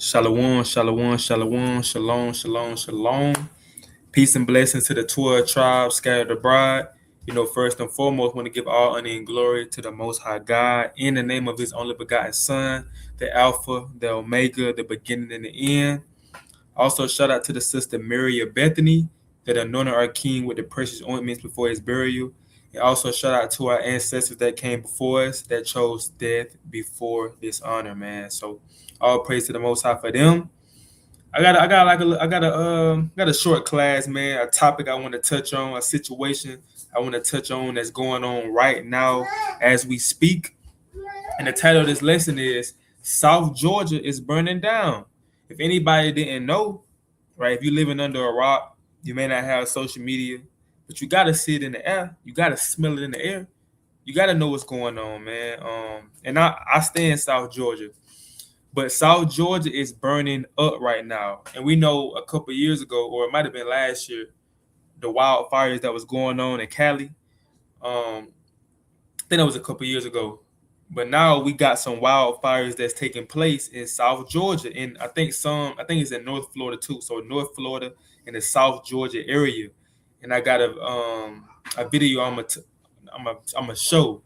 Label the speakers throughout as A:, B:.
A: Shalom, shalom, shalom, shalom, shalom, shalom. Peace and blessings to the 12 tribes scattered abroad. First and foremost, want to give all honor and glory to the Most High God in the name of His only begotten Son, the Alpha, the Omega, the beginning and the end. Also, shout out to the sister Mary of Bethany that anointed our King with the precious ointments before his burial. And also, shout out to our ancestors that came before us that chose death before dishonor, man. So, all praise to the Most High for them. I got a short class, man. A topic I want to touch on, a situation I want to touch on that's going on right now as we speak. And the title of this lesson is South Georgia is burning down. If anybody didn't know, right, if you're living under a rock, you may not have social media, but you got to see it in the air. You got to smell it in the air. You got to know what's going on, man. And I stay in South Georgia, but South Georgia is burning up right now. And we know a couple of years ago, or it might have been last year, the wildfires that was going on in Cali. I think that was a couple of years ago. But now we got some wildfires that's taking place in South Georgia, and I think it's in North Florida too. So North Florida and the South Georgia area, and I got a video I'm gonna show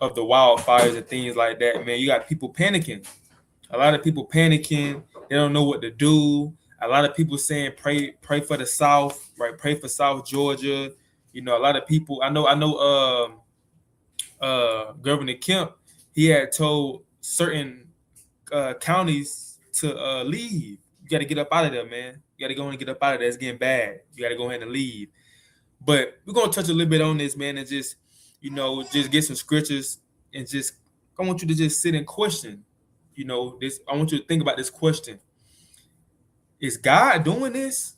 A: of the wildfires and things like that. Man, you got people panicking. A lot of people panicking. They don't know what to do. A lot of people saying pray for the South, right? Pray for South Georgia. A lot of people. I know. Governor Kemp, he had told certain counties to leave. You got to get up out of there, man. You got to go and get up out of there. It's getting bad. You got to go ahead and leave. But we're gonna touch a little bit on this, man, and just just get some scriptures and just I want you to just sit and question. This. I want you to think about this question: is God doing this?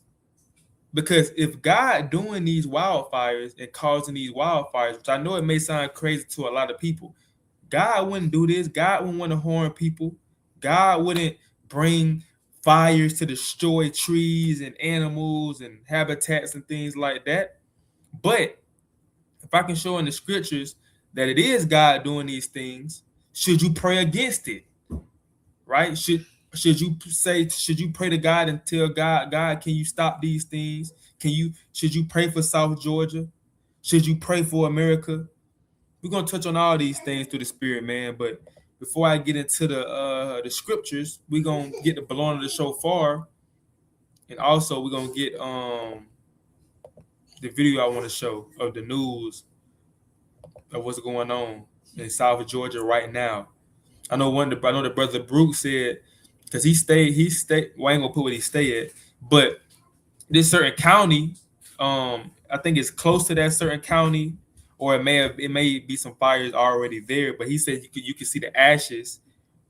A: Because if God doing these wildfires and causing these wildfires, which I know it may sound crazy to a lot of people, God wouldn't do this. God wouldn't want to harm people. God wouldn't bring fires to destroy trees and animals and habitats and things like that. But if I can show in the scriptures that it is God doing these things, should you pray against it? Right? Should you pray to God and tell God, can you stop these things? Should you pray for South Georgia? Should you pray for America? We're gonna touch on all these things through the Spirit, man. But before I get into the scriptures, we're gonna get the blowing of the shofar, and also we're gonna get the video I want to show of the news of what's going on in South Georgia right now. I know the brother Brooks said, because he stayed. Well, I ain't gonna put where he stayed at, but this certain county, I think it's close to that certain county, or it may be some fires already there. But he said you can see the ashes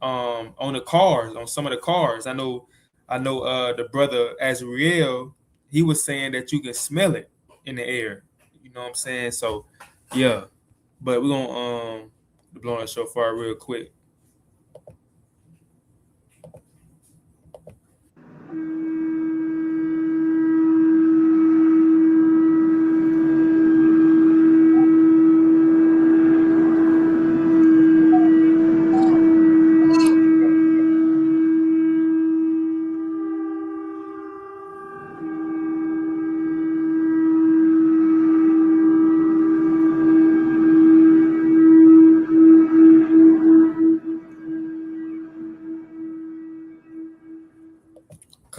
A: on the cars, on some of the cars. I know the brother Azriel, he was saying that you can smell it in the air. You know what I'm saying? So yeah, but we're gonna blow on the shofar real quick.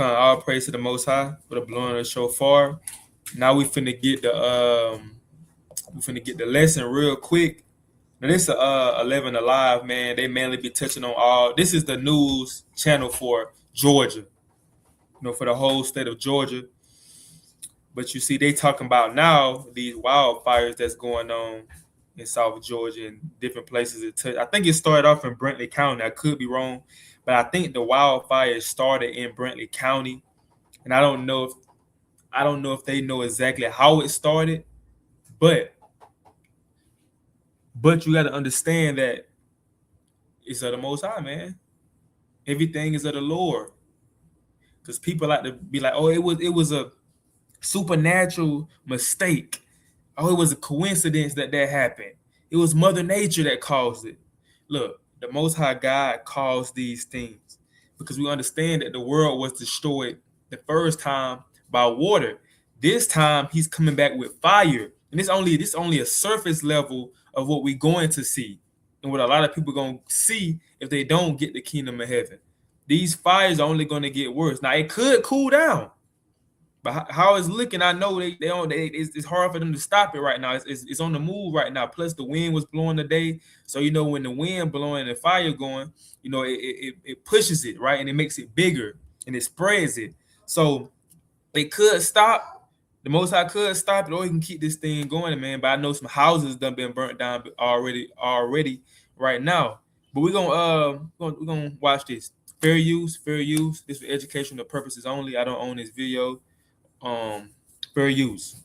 A: All praise to the Most High for the blowing of the shofar. Now we finna get the lesson real quick. Now this is 11 Alive, man. They mainly be touching on all. This is the news channel for Georgia, for the whole state of Georgia. But you see, they talking about now these wildfires that's going on in South Georgia and different places. I think it started off in Bentley County. I could be wrong, but I think the wildfires started in Bentley County, and I don't know if they know exactly how it started, but you got to understand that it's of the Most High, man. Everything is of the Lord, because people like to be like, oh, it was a supernatural mistake. Oh, it was a coincidence that happened. It was Mother Nature that caused it. Look, the Most High God caused these things. because we understand that the world was destroyed the first time by water. This time he's coming back with fire. And this only a surface level of what we're going to see and what a lot of people are going to see if they don't get the kingdom of heaven. These fires are only going to get worse. Now, it could cool down, but how it's looking, I know it's hard for them to stop it right now. It's on the move right now. Plus, the wind was blowing today. So, when the wind blowing and the fire going, it pushes it, right? And it makes it bigger and it spreads it. So, it could stop. The Most High could stop it, or he can keep this thing going, man. But I know some houses done been burnt down already right now. But we're gonna watch this. Fair use. This for educational purposes only. I don't own this video. Fair use.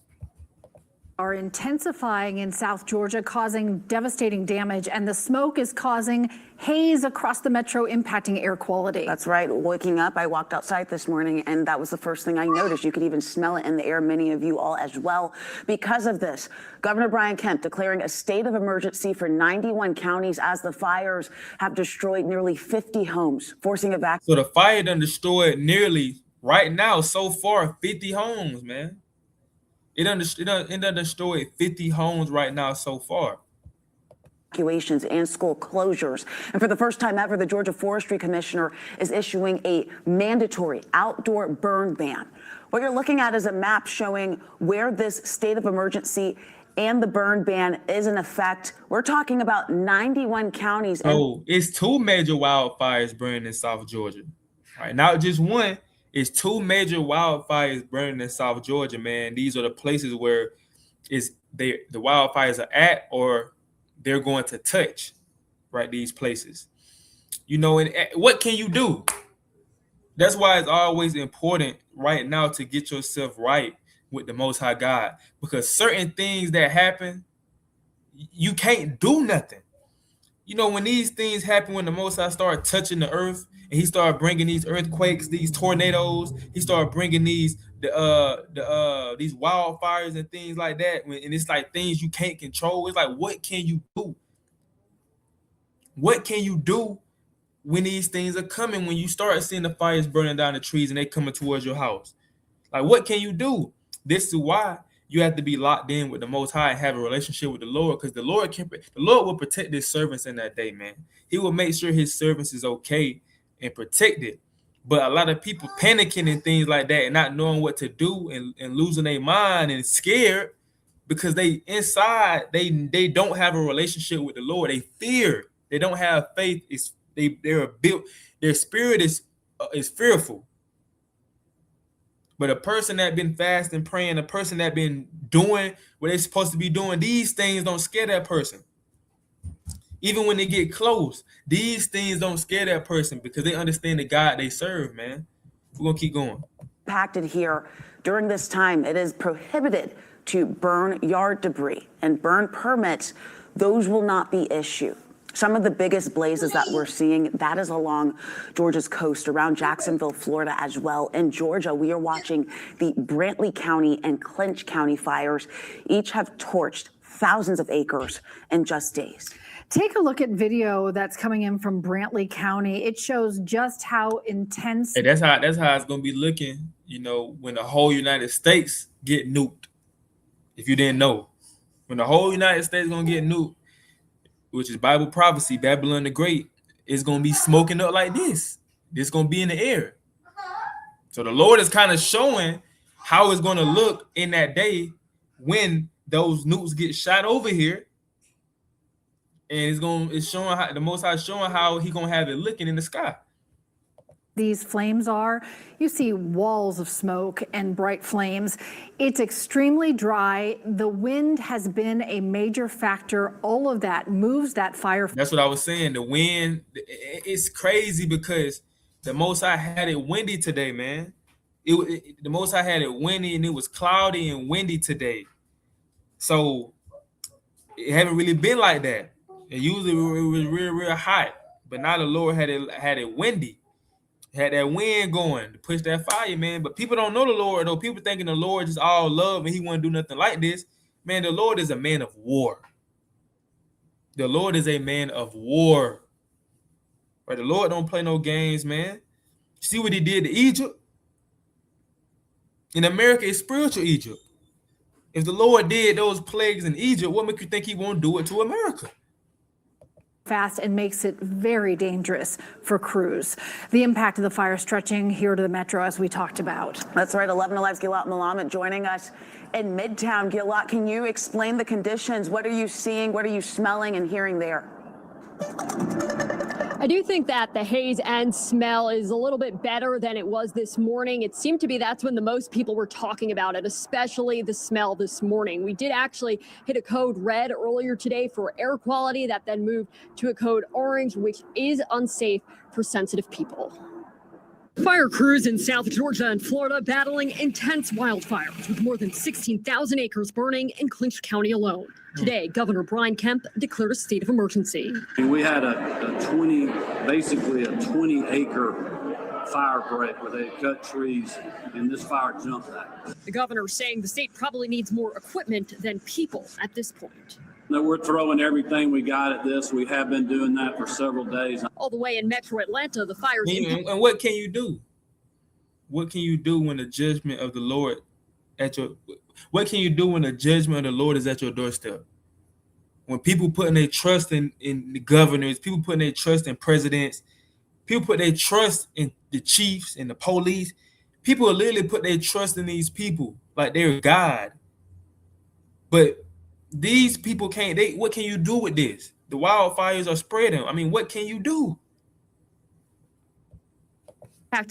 B: Are intensifying in South Georgia, causing devastating damage, and the smoke is causing haze across the metro, impacting air quality.
C: That's right. Waking up, I walked outside this morning, and that was the first thing I noticed. You could even smell it in the air, many of you all as well. Because of this, Governor Brian Kemp declaring a state of emergency for 91 counties as the fires have destroyed nearly 50 homes, forcing evacuation.
A: So the fire done destroyed nearly, right now, so far, 50 homes, man. It done destroyed 50 homes right now so far.
C: Evacuations and school closures. And for the first time ever, the Georgia Forestry Commissioner is issuing a mandatory outdoor burn ban. What you're looking at is a map showing where this state of emergency and the burn ban is in effect. We're talking about 91 counties.
A: So it's 2 major wildfires burning in South Georgia. All right, not just one. It's 2 major wildfires burning in South Georgia, man. These are the places where the wildfires are at, or they're going to touch, right? These places. And what can you do? That's why it's always important right now to get yourself right with the Most High God, because certain things that happen, you can't do nothing. When these things happen, when the Most High start touching the earth, and he started bringing these earthquakes, these tornadoes, he started bringing these wildfires and things like that, and it's like things you can't control. It's like, what can you do? What can you do when these things are coming? When you start seeing the fires burning down the trees and they coming towards your house, like, what can you do? This is why you have to be locked in with the Most High and have a relationship with the Lord, because the Lord will protect his servants in that day, man. He will make sure his servants is okay and protected. But a lot of people panicking and things like that and not knowing what to do and losing their mind and scared because they inside they don't have a relationship with the Lord. They fear. They don't have faith. Their spirit is fearful. But a person that been fasting, praying, a person that been doing what they're supposed to be doing, these things don't scare that person. Even when they get close, these things don't scare that person because they understand the God they serve, man. We're going to keep going.
C: Impacted here during this time, it is prohibited to burn yard debris, and burn permits, those will not be issued. Some of the biggest blazes that we're seeing, that is along Georgia's coast, around Jacksonville, Florida as well. In Georgia, we are watching the Brantley County and Clinch County fires. Each have torched thousands of acres in just days.
B: Take a look at video that's coming in from Brantley County. It shows just how intense.
A: Hey, that's how it's gonna be looking, when the whole United States get nuked. If you didn't know, when the whole United States is gonna get nuked, which is Bible prophecy, Babylon the Great is gonna be smoking up like this. This gonna be in the air. So the Lord is kind of showing how it's gonna look in that day when those nukes get shot over here. And it's showing how the Most High showing how he gonna have it looking in the sky.
B: These flames are, you see walls of smoke and bright flames. It's extremely dry. The wind has been a major factor. All of that moves that fire.
A: That's what I was saying. The wind, it's crazy because the Most High had it windy today, man. The Most High had it windy, and it was cloudy and windy today. So it haven't really been like that. And usually it was real hot, but now the Lord had it windy, had that wind going to push that fire, man. But people don't know the Lord, though. People thinking the Lord is all love and he wouldn't do nothing like this. Man, the Lord is a man of war. The Lord is a man of war. Right? The Lord don't play no games, man. See what he did to Egypt? In America, it's spiritual Egypt. If the Lord did those plagues in Egypt, what makes you think he won't do it to America?
B: Fast and makes it very dangerous for crews. The impact of the fire stretching here to the metro, as we talked about.
C: That's right. 11 Alive's Gilad Malamed joining us in Midtown. Gilad, can you explain the conditions? What are you seeing? What are you smelling and hearing there?
D: I do think that the haze and smell is a little bit better than it was this morning. It seemed to be that's when the most people were talking about it, especially the smell this morning. We did actually hit a code red earlier today for air quality that then moved to a code orange, which is unsafe for sensitive people. Fire crews in South Georgia and Florida battling intense wildfires with more than 16,000 acres burning in Clinch County alone. Today, Governor Brian Kemp declared a state of emergency.
E: We had basically a 20-acre fire break where they cut trees, and this fire jumped that.
D: The governor saying the state probably needs more equipment than people at this point.
E: No, we're throwing everything we got at this. We have been doing that for several days.
D: All the way in metro Atlanta, the fires.
A: And what can you do? What can you do when the judgment of the Lord what can you do when the judgment of the Lord is at your doorstep? When people putting their trust in the governors, people putting their trust in presidents, people put their trust in the chiefs and the police, people literally put their trust in these people like they're God. But these people what can you do with this? The wildfires are spreading. I mean, what can you do?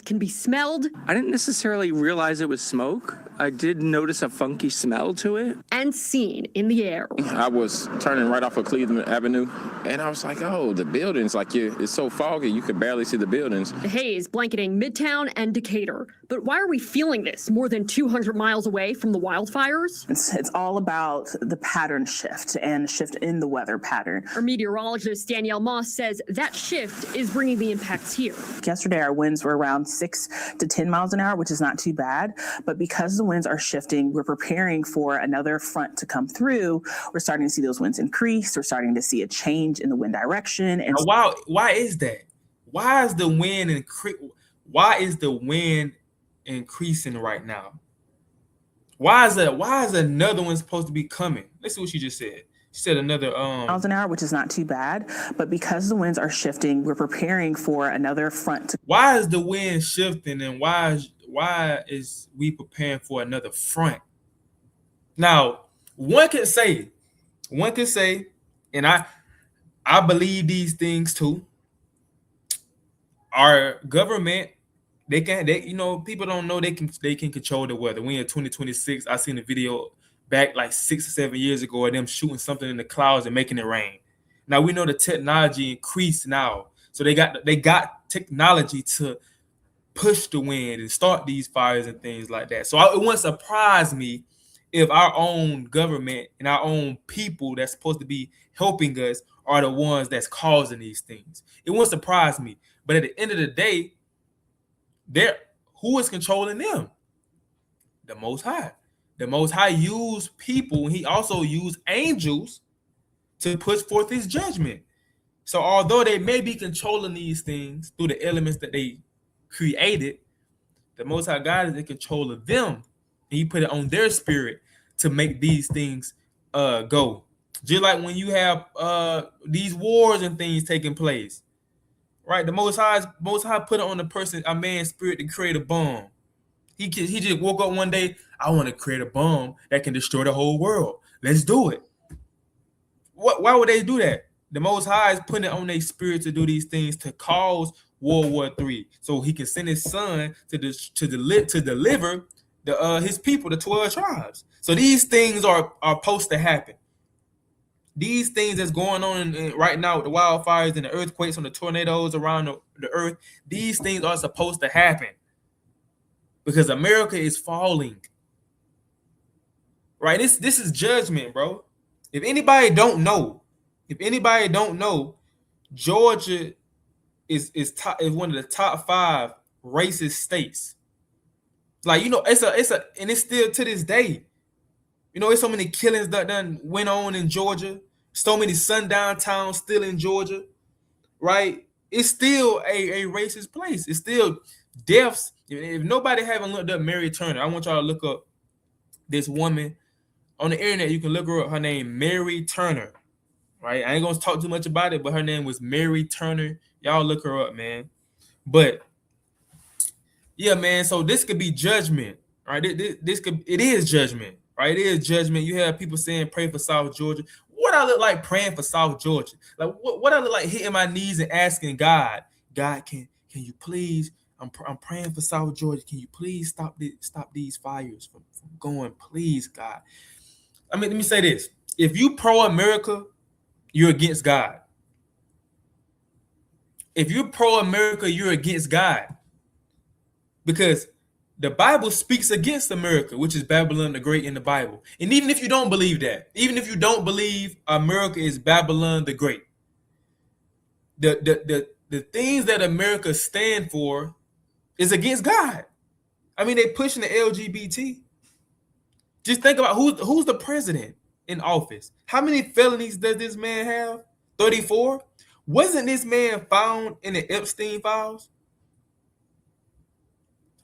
D: Can be smelled.
F: I didn't necessarily realize it was smoke. I did notice a funky smell to it.
D: And seen in the air.
G: I was turning right off of Cleveland Avenue, and I was like, oh, the buildings, it's so foggy, you could barely see the buildings.
D: The haze blanketing Midtown and Decatur. But why are we feeling this more than 200 miles away from the wildfires?
H: It's all about the pattern shift and shift in the weather pattern.
D: Our meteorologist Danielle Moss says that shift is bringing the impacts here.
H: Yesterday, our winds were around 6 to 10 miles an hour, which is not too bad. But because the winds are shifting, we're preparing for another front to come through. We're starting to see those winds increase. We're starting to see a change in the wind direction. And
A: why is that? Why is the wind increasing right now? Why is another one supposed to be coming? Let's see what she just said. She said another
H: miles an hour, which is not too bad. But because the winds are shifting, we're preparing for another front to.
A: Why is the wind shifting, and why is we preparing for another front? Now, one could say, and I believe these things too. Our government, people don't know they can control the weather. We in 2026. I seen a video back like 6 or 7 years ago of them shooting something in the clouds and making it rain. Now we know the technology increased now, so they got technology to push the wind and start these fires and things like that. So it wouldn't surprise me if our own government and our own people that's supposed to be helping us are the ones that's causing these things. It wouldn't surprise me. But at the end of the day, who is controlling them? The Most High. The Most High used people, and he also used angels to push forth his judgment. So although they may be controlling these things through the elements that they created, the Most High God is in control of them. And he put it on their spirit to make these things go. Just like when you have these wars and things taking place, right? The Most High put it on a man's spirit to create a bomb. He just woke up one day, I want to create a bomb that can destroy the whole world. Let's do it. Why would they do that? The Most High is putting it on their spirit to do these things to cause World War III, so he can send his son to deliver his people, the 12 tribes. So these things are supposed to happen. These things that's going on right now with the wildfires and the earthquakes and the tornadoes around the earth, these things are supposed to happen because America is falling. Right? This is judgment, bro. If anybody don't know, Georgia is one of the top 5 racist states. Like, and it's still to this day. It's so many killings that done went on in Georgia. So many sundown towns still in Georgia, right? it's still a racist place. It's still deaths. If nobody haven't looked up Mary Turner, I want y'all to look up this woman on the internet. You can look her up. Her name Mary Turner. Right? I ain't gonna talk too much about it, but her name was Mary Turner. Y'all look her up, man. But yeah, man. So this could be judgment, right? It is judgment, right? It is judgment. You have people saying pray for South Georgia. What I look like praying for South Georgia? Like what I look like hitting my knees and asking God, can you please? I'm praying for South Georgia. Can you please stop these fires from going? Please, God. I mean, let me say this: if you pro-America, you're against God. If you're pro-America, you're against God. Because the Bible speaks against America, which is Babylon the Great in the Bible. And even if you don't believe that, even if you don't believe America is Babylon the Great, the things that America stand for is against God. I mean, they pushing the LGBT. Just think about who's the president in office. How many felonies does this man have? 34? Wasn't this man found in the Epstein files?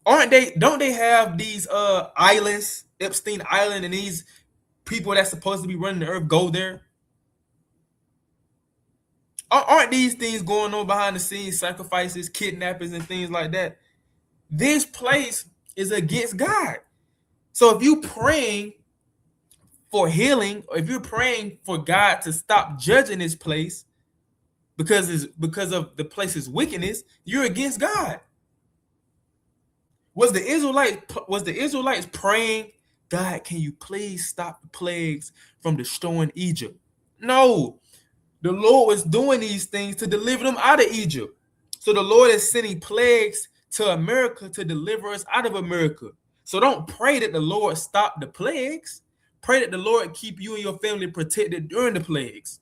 A: Don't they have these islands, Epstein Island, and these people that's supposed to be running the earth go there? Aren't these things going on behind the scenes, sacrifices, kidnappings, and things like that? This place is against God. So if you praying for healing, or if you're praying for God to stop judging this place because of the place's wickedness, you're against God. Was the Israelites praying, God, can you please stop the plagues from destroying Egypt? No. The Lord was doing these things to deliver them out of Egypt. So the Lord is sending plagues to America to deliver us out of America. So don't pray that the Lord stop the plagues. Pray that the Lord keep you and your family protected during the plagues.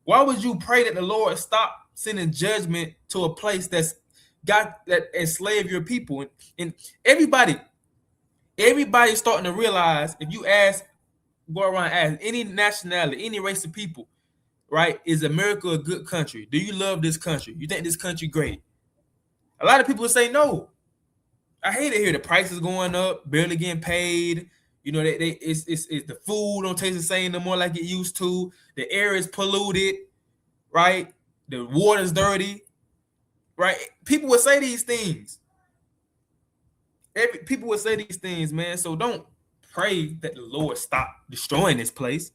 A: Why would you pray that the Lord stop sending judgment to a place that enslave your people? And everybody's starting to realize, if you go around ask any nationality, any race of people, right? Is America a good country? Do you love this country? You think this country great? A lot of people say no. I hate to hear the prices going up, barely getting paid. You know, it's the food don't taste the same no more like it used to. The air is polluted, right? The water's dirty, right? People would say these things. People would say these things, man. So don't pray that the Lord stop destroying this place,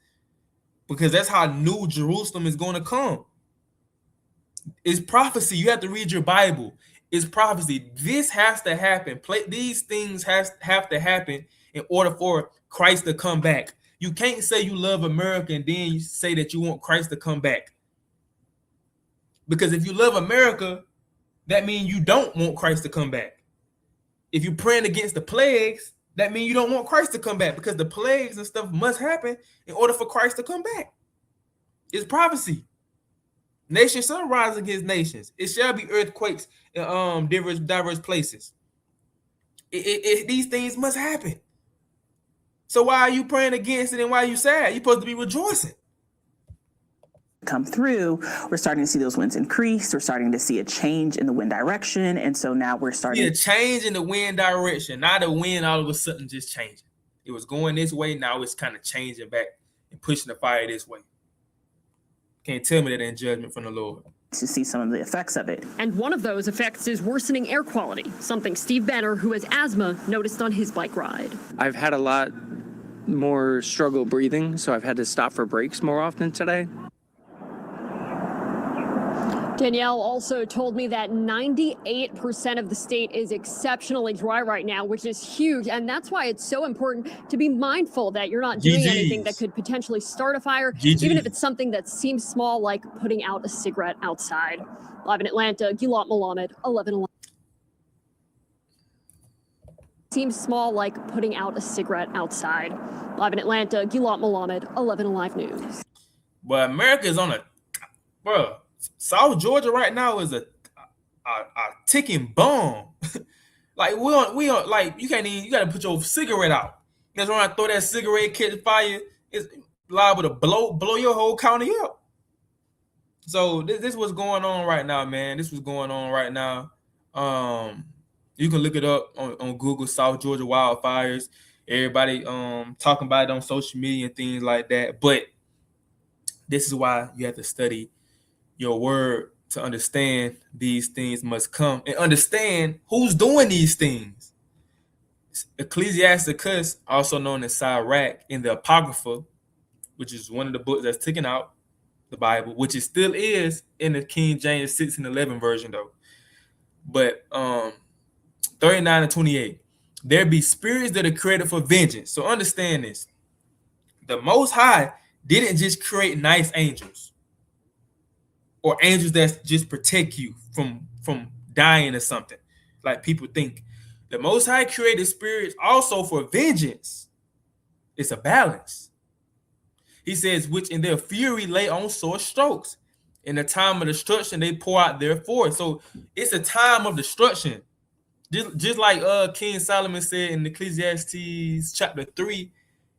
A: because that's how New Jerusalem is going to come. It's prophecy. You have to read your Bible. It's prophecy. This has to happen. These things have to happen in order for Christ to come back. You can't say you love America and then you say that you want Christ to come back. Because if you love America, that means you don't want Christ to come back. If you're praying against the plagues, that means you don't want Christ to come back, because the plagues and stuff must happen in order for Christ to come back. It's prophecy. Nations shall rise against nations. It shall be earthquakes in diverse places. These things must happen. So why are you praying against it, and why are you sad? You're supposed to be rejoicing.
H: Come through, we're starting to see those winds increase. We're starting to see a change in the wind direction. And so now we're starting
A: a change in the wind direction, not a wind all of a sudden just changing. It was going this way, now it's kind of changing back and pushing the fire this way. Can't tell me that ain't judgment from the Lord.
H: To see some of the effects of it.
D: And one of those effects is worsening air quality, something Steve Banner, who has asthma, noticed on his bike ride.
F: I've had a lot more struggle breathing, so I've had to stop for breaks more often today.
D: Danielle also told me that 98% of the state is exceptionally dry right now, which is huge. And that's why it's so important to be mindful that you're not doing anything that could potentially start a fire, even if it's something that seems small, like putting out a cigarette outside. Live in Atlanta, Gilad Mohammed, 11 Alive. Seems small, like putting out a cigarette outside. Live in Atlanta, Gilad Mohammed, 11 Alive News.
A: But America is on South Georgia right now is a ticking bomb. Like we on like you gotta put your cigarette out. Because when I throw that cigarette, catch fire, it's liable to blow your whole county up. So this was going on right now, man. This was going on right now. You can look it up on Google, South Georgia wildfires. Everybody talking about it on social media and things like that. But this is why you have to study your word to understand these things must come and understand who's doing these things. Ecclesiasticus, also known as Sirach in the Apocrypha, which is one of the books that's taken out the Bible, which it still is in the King James 6 and 11 version though. But 39 and 28, there be spirits that are created for vengeance. So understand this. The Most High didn't just create nice angels or angels that just protect you from dying or something like people think. The Most High created spirits also for vengeance. It's a balance. He says, which in their fury lay on sore strokes. In the time of destruction, they pour out their force. So it's a time of destruction. Just like King Solomon said in Ecclesiastes chapter 3,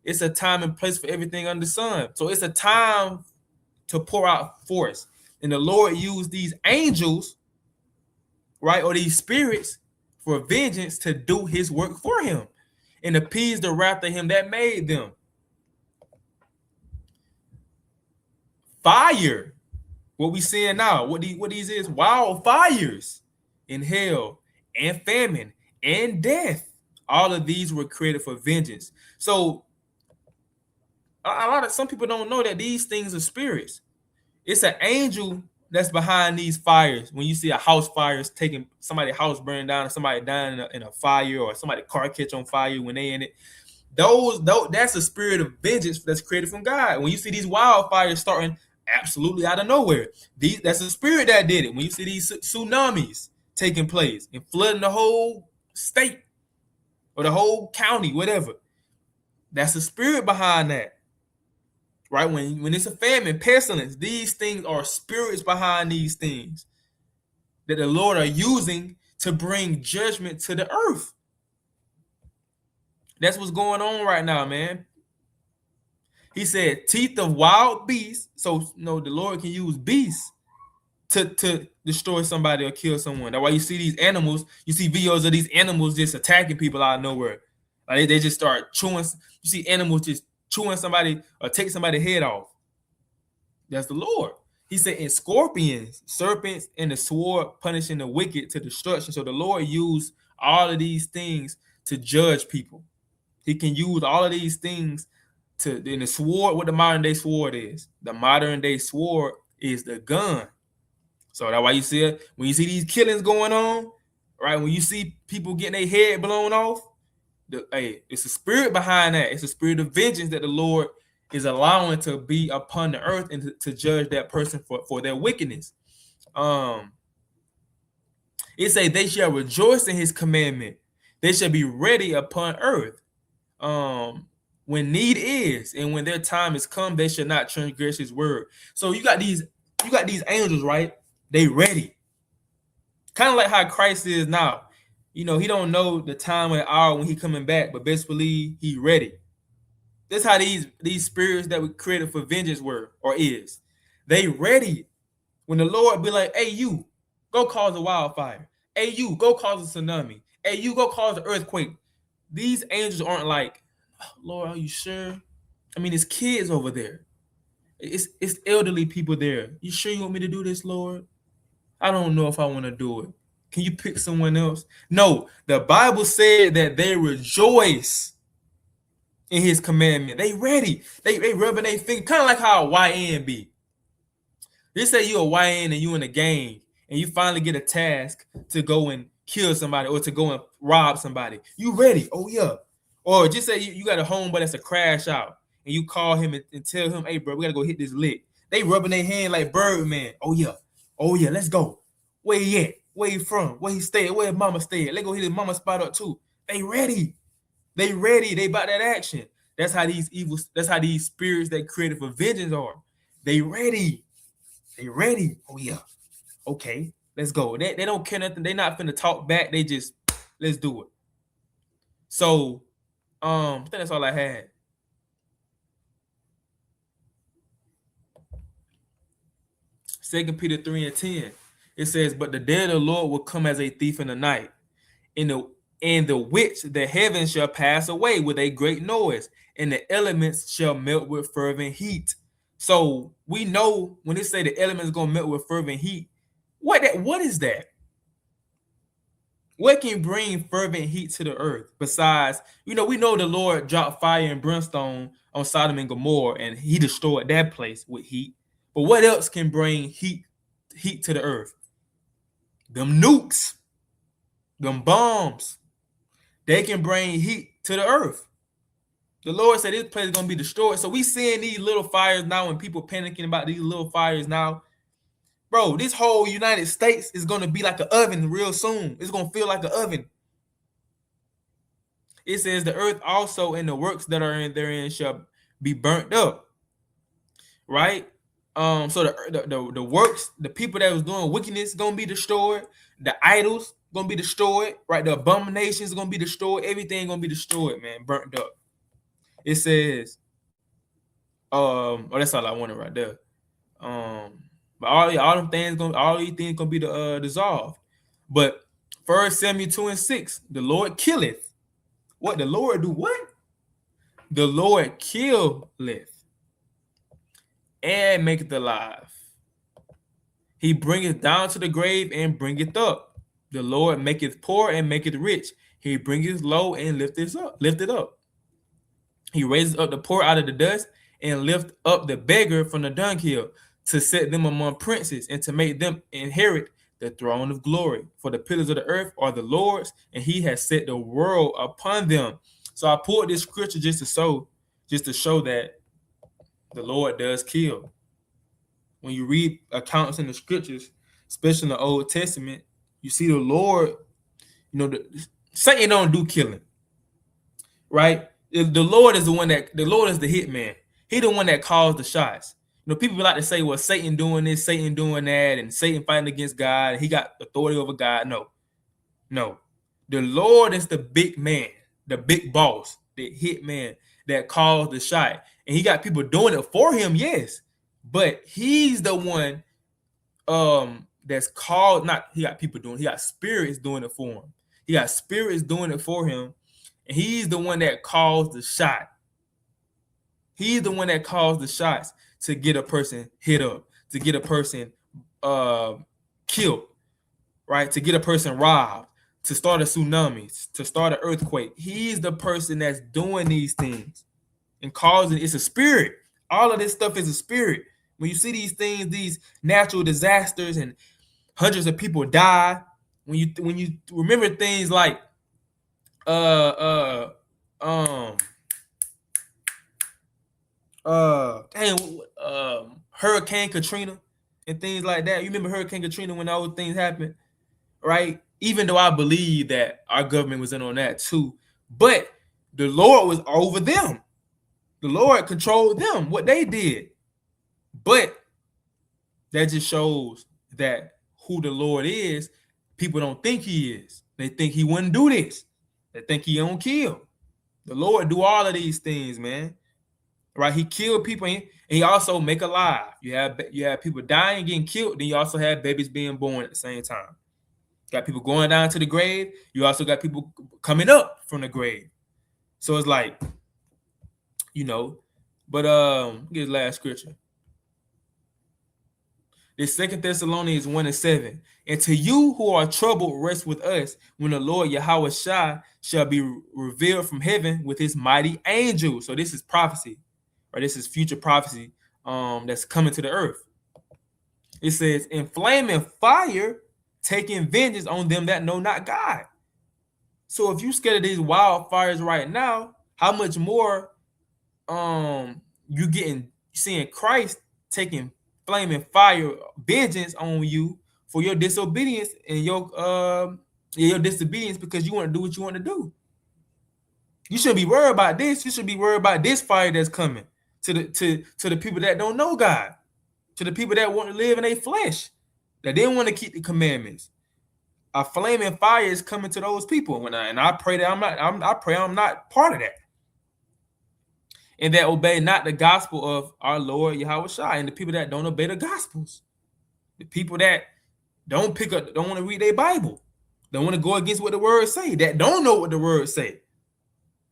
A: it's a time and place for everything under the sun. So it's a time to pour out force. And the Lord used these angels, right, or these spirits for vengeance to do his work for him and appease the wrath of him that made them. Fire, what we seeing now, what these is wildfires in hell and famine and death. All of these were created for vengeance. So some people don't know that these things are spirits. It's an angel that's behind these fires. When you see a house fire taking somebody's house burning down, or somebody dying in a fire, or somebody's car catch on fire when they in it, that's a spirit of vengeance that's created from God. When you see these wildfires starting absolutely out of nowhere, that's a spirit that did it. When you see these tsunamis taking place and flooding the whole state or the whole county, whatever, that's a spirit behind that. Right? When it's a famine, pestilence, these things are spirits behind these things that the Lord are using to bring judgment to the earth. That's what's going on right now, man. He said teeth of wild beasts. So the Lord can use beasts to destroy somebody or kill someone. That's why you see these animals, you see videos of these animals just attacking people out of nowhere. Like they just start chewing. You see animals just chewing somebody or take somebody's head off. That's the Lord. He said, in scorpions, serpents, and the sword punishing the wicked to destruction. So the Lord used all of these things to judge people. He can use all of these things in the sword. What the modern day sword is? The modern day sword is the gun. So that's why you see it when you see these killings going on, right? When you see people getting their head blown off, it's a spirit behind that. It's a spirit of vengeance that the Lord is allowing to be upon the earth and to judge that person for their wickedness. It say they shall rejoice in his commandment. They shall be ready upon earth. When need is, and when their time is come, they shall not transgress his word. So you got these angels, right? They ready. Kind of like how Christ is now. He don't know the time and hour when he coming back, but best believe he ready. That's how these spirits that we created for vengeance were or is. They ready. When the Lord be like, hey, you, go cause a wildfire. Hey, you, go cause a tsunami. Hey, you, go cause an earthquake. These angels aren't like, oh, Lord, are you sure? I mean, it's kids over there. It's elderly people there. You sure you want me to do this, Lord? I don't know if I want to do it. Can you pick someone else? No, the Bible said that they rejoice in his commandment. They ready. They rubbing their finger, kind of like how a YN be. They say you a YN and you in a gang and you finally get a task to go and kill somebody or to go and rob somebody. You ready? Oh yeah. Or just say you got a homeboy that's a crash out and you call him and tell him, hey bro, we gotta go hit this lick. They rubbing their hand like Birdman. Oh yeah, let's go. Where he at? Where he from? Where he stay? Where his mama stay at? Let's go hit his mama spot up too. They ready. They ready. They about that action. That's how these spirits that created for vengeance are. They ready. They ready. Oh yeah. Okay, let's go. They don't care nothing. They not finna talk back. They just, let's do it. So, I think that's all I had. 2 Peter 3:10. It says, "But the day of the Lord will come as a thief in the night, in the which the heavens shall pass away with a great noise, and the elements shall melt with fervent heat." So we know when they say the elements gonna melt with fervent heat, what is that? What can bring fervent heat to the earth besides, we know the Lord dropped fire and brimstone on Sodom and Gomorrah, and he destroyed that place with heat. But what else can bring heat to the earth? Them nukes, them bombs, they can bring heat to the earth. The Lord said this place is going to be destroyed. So we seeing these little fires now, and people panicking about these little fires now. Bro, this whole United States is going to be like an oven real soon. It's going to feel like an oven. It says the earth also and the works that are therein shall be burnt up. Right? So the works, the people that was doing wickedness going to be destroyed. The idols going to be destroyed. Right? The abominations going to be destroyed. Everything going to be destroyed, man. Burnt up. It says, that's all I wanted right there. But all these things gonna be dissolved. But 1 Samuel 2:6, the Lord killeth. What the Lord do? What? The Lord killeth and maketh alive. He bringeth down to the grave and bringeth up. The Lord maketh poor and maketh rich. He bringeth low and lifteth up. He raises up the poor out of the dust and lift up the beggar from the dunghill, to set them among princes and to make them inherit the throne of glory. For the pillars of the earth are the Lord's, and he has set the world upon them. So I pulled this scripture just to show that the Lord does kill. When you read accounts in the scriptures, especially in the Old Testament, you see the Lord, Satan don't do killing, right? The Lord is the hitman. He the one that calls the shots. People like to say, well, Satan doing this, Satan doing that, and Satan fighting against God, and he got authority over God. No. The Lord is the big man, the big boss, the hitman that calls the shot. And he got people doing it for him, yes. But he's the one that's called, he got people doing it. He got spirits doing it for him. He got spirits doing it for him. And he's the one that calls the shot. He's the one that calls the shots to get a person hit up, to get a person killed, right? To get a person robbed, to start a tsunami, to start an earthquake. He's the person that's doing these things and causing. It's a spirit. All of this stuff is a spirit. When you see these things, these natural disasters, and hundreds of people die, when you remember things like Hurricane Katrina and things like that. You remember Hurricane Katrina when all those things happened, right? Even though I believe that our government was in on that too, but the Lord was over them. The Lord controlled them, what they did. But that just shows that who the Lord is, people don't think he is. They think he wouldn't do this. They think he don't kill. The Lord do all of these things, man. Right? He killed people, and he also make alive. You have people dying, getting killed. Then you also have babies being born at the same time. Got people going down to the grave. You also got people coming up from the grave. So it's like, But get the last scripture. This 2 Thessalonians 1:7. And to you who are troubled, rest with us when the Lord Yahweh Shai shall be revealed from heaven with his mighty angels. So this is prophecy, right? This is future prophecy that's coming to the earth. It says, in flaming fire, taking vengeance on them that know not God. So if you scared of these wildfires right now, how much more seeing Christ taking flaming fire vengeance on you for your disobedience and your disobedience because you want to do what you want to do. You shouldn't be worried about this. You should be worried about this fire that's coming to the people that don't know God, to the people that want to live in their flesh, that didn't want to keep the commandments. A flaming fire is coming to those people. I pray that I'm not part of that. And that obey not the gospel of our Lord Yahweh Shai, and the people that don't obey the gospels. The people that don't pick up, don't want to read their Bible, don't want to go against what the word say, that don't know what the word say,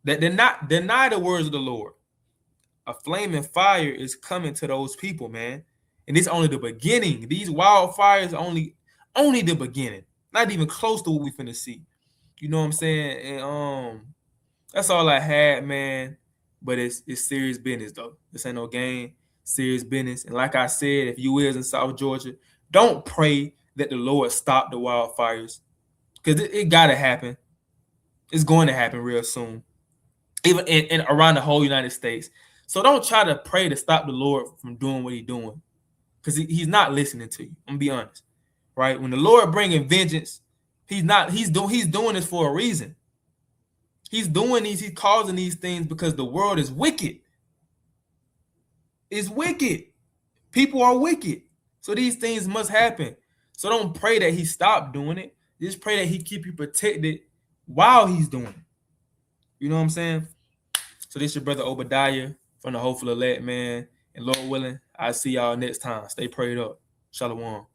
A: that they're not deny the words of the Lord. A flaming fire is coming to those people, man. And it's only the beginning. These wildfires only the beginning. Not even close to what we finna see. You know what I'm saying? And that's all I had, man. But it's serious business though. This ain't no game. Serious business. And like I said, if you is in South Georgia, don't pray that the Lord stop the wildfires. Because it gotta happen. It's going to happen real soon. Even in around the whole United States. So don't try to pray to stop the Lord from doing what he's doing. Because he's not listening to you. I'm gonna be honest. Right? When the Lord bringing vengeance, he's doing this for a reason. He's causing these things because the world is wicked. It's wicked. People are wicked. So these things must happen. So don't pray that he stop doing it. Just pray that he keep you protected while he's doing it. You know what I'm saying? So this your brother Obadiah from the Hopeful Elect, man. And Lord willing, I'll see y'all next time. Stay prayed up. Shalom.